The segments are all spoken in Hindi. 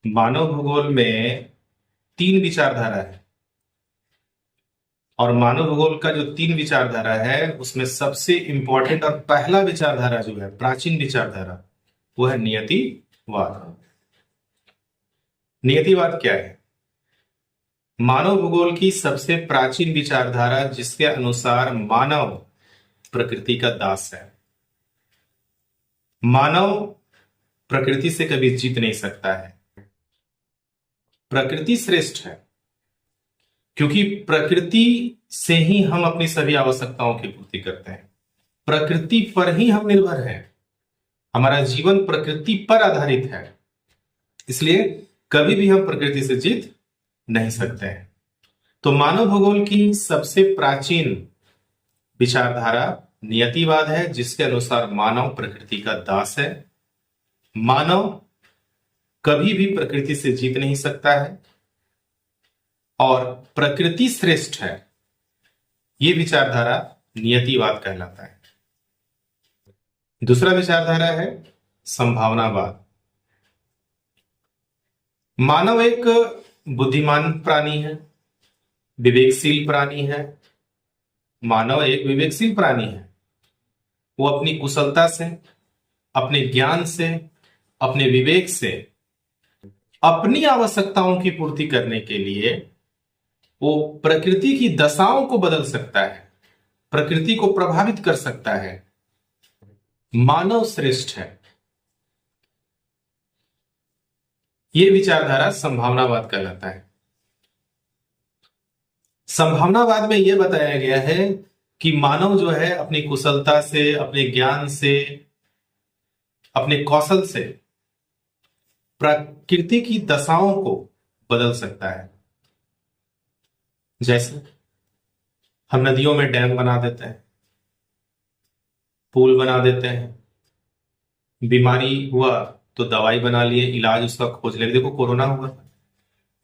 मानव भूगोल में तीन विचारधारा है। और मानव भूगोल का जो तीन विचारधारा है उसमें सबसे इंपॉर्टेंट और पहला विचारधारा जो है, प्राचीन विचारधारा, वो है नियतिवाद। नियतिवाद क्या है? मानव भूगोल की सबसे प्राचीन विचारधारा जिसके अनुसार मानव प्रकृति का दास है। मानव प्रकृति से कभी जीत नहीं सकता है। प्रकृति श्रेष्ठ है क्योंकि प्रकृति से ही हम अपनी सभी आवश्यकताओं की पूर्ति करते हैं। प्रकृति पर ही हम निर्भर हैं। हमारा जीवन प्रकृति पर आधारित है, इसलिए कभी भी हम प्रकृति से जीत नहीं सकते हैं। तो मानव भूगोल की सबसे प्राचीन विचारधारा नियतिवाद है, जिसके अनुसार मानव प्रकृति का दास है। मानव कभी भी प्रकृति से जीत नहीं सकता है और प्रकृति श्रेष्ठ है। यह विचारधारा नियतिवाद कहलाता है। दूसरा विचारधारा है संभावनावाद। मानव एक बुद्धिमान प्राणी है, विवेकशील प्राणी है। मानव एक विवेकशील प्राणी है। वो अपनी कुशलता से, अपने ज्ञान से, अपने विवेक से अपनी आवश्यकताओं की पूर्ति करने के लिए वो प्रकृति की दशाओं को बदल सकता है, प्रकृति को प्रभावित कर सकता है। मानव श्रेष्ठ है। यह विचारधारा संभावनावाद कहलाता है। संभावनावाद में यह बताया गया है कि मानव जो है अपनी कुशलता से, अपने ज्ञान से, अपने कौशल से प्रकृति की दशाओं को बदल सकता है। जैसे हम नदियों में डैम बना देते हैं, पुल बना देते हैं, बीमारी हुआ तो दवाई बना लिए, इलाज उसका खोज ले। देखो कोरोना हुआ,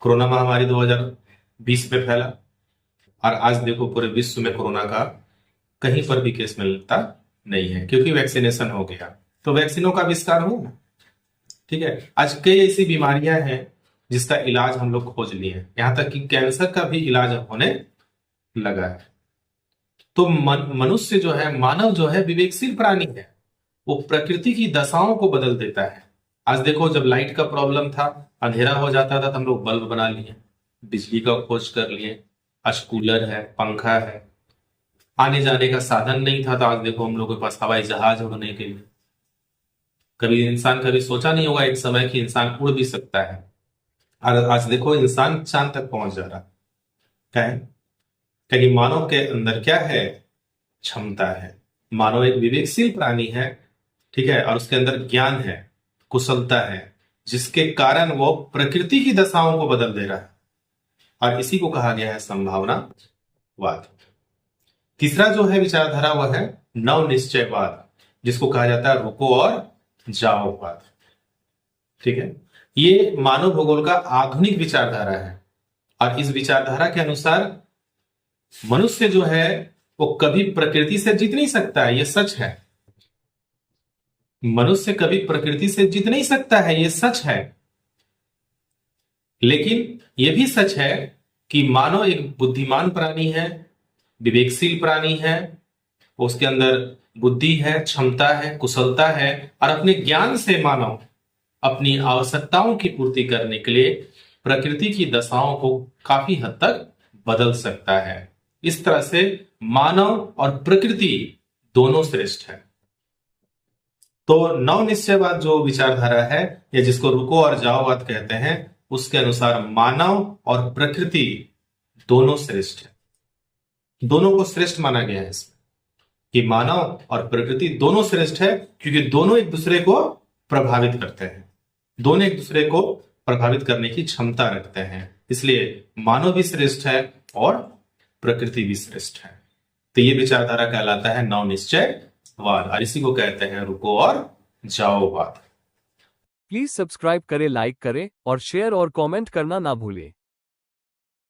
कोरोना महामारी 2020 में फैला और आज देखो पूरे विश्व में कोरोना का कहीं पर भी केस मिलता नहीं है, क्योंकि वैक्सीनेशन हो गया। तो वैक्सीनों का आविष्कार हो ना, ठीक है। आज कई ऐसी बीमारियां हैं जिसका इलाज हम लोग खोज लिए हैं, यहां तक कि कैंसर का भी इलाज होने लगा है। तो मनुष्य जो है, मानव जो है विवेकशील प्राणी है। वो प्रकृति की दशाओं को बदल देता है। आज देखो, जब लाइट का प्रॉब्लम था, अंधेरा हो जाता था, तो हम लोग बल्ब बना लिए, बिजली का खोज कर लिए। आज कूलर है, पंखा है। आने जाने का साधन नहीं था, तो आज देखो हम लोगों के पास हवाई जहाज होने के लिए। कभी इंसान कभी सोचा नहीं होगा एक समय कि इंसान उड़ भी सकता है, और आज देखो इंसान चांद तक पहुंच जा रहा क्या है? क्योंकि मानव के अंदर क्या है? क्षमता है। मानव एक विवेकशील प्राणी है, ठीक है, और उसके अंदर ज्ञान है, कुशलता है, जिसके कारण वो प्रकृति की दशाओं को बदल दे रहा है। और इसी को कहा गया है संभावनावाद। तीसरा जो है विचारधारा वह है नव निश्चयवाद, जिसको कहा जाता है रुको और जाओवाद। ठीक है, ये मानव भूगोल का आधुनिक विचारधारा है। और इस विचारधारा के अनुसार मनुष्य जो है वो कभी प्रकृति से जीत नहीं सकता है, यह सच है। मनुष्य कभी प्रकृति से जीत नहीं सकता है, यह सच है। लेकिन यह भी सच है कि मानव एक बुद्धिमान प्राणी है, विवेकशील प्राणी है। उसके अंदर बुद्धि है, क्षमता है, कुशलता है, और अपने ज्ञान से मानव अपनी आवश्यकताओं की पूर्ति करने के लिए प्रकृति की दशाओं को काफी हद तक बदल सकता है। इस तरह से मानव और प्रकृति दोनों श्रेष्ठ है। तो नव निश्चयवाद जो विचारधारा है, या जिसको रुको और जाओवाद कहते हैं, उसके अनुसार मानव और प्रकृति दोनों श्रेष्ठ है। दोनों को श्रेष्ठ माना गया है इसमें कि मानव और प्रकृति दोनों श्रेष्ठ है, क्योंकि दोनों एक दूसरे को प्रभावित करते हैं, दोनों एक दूसरे को प्रभावित करने की क्षमता रखते हैं। इसलिए मानव भी श्रेष्ठ है और प्रकृति भी श्रेष्ठ है। तो ये विचारधारा कहलाता है नव निश्चयवाद, और इसी को कहते हैं रुको और जाओवाद। प्लीज सब्सक्राइब करें, लाइक करें और शेयर और कमेंट करना ना भूलें।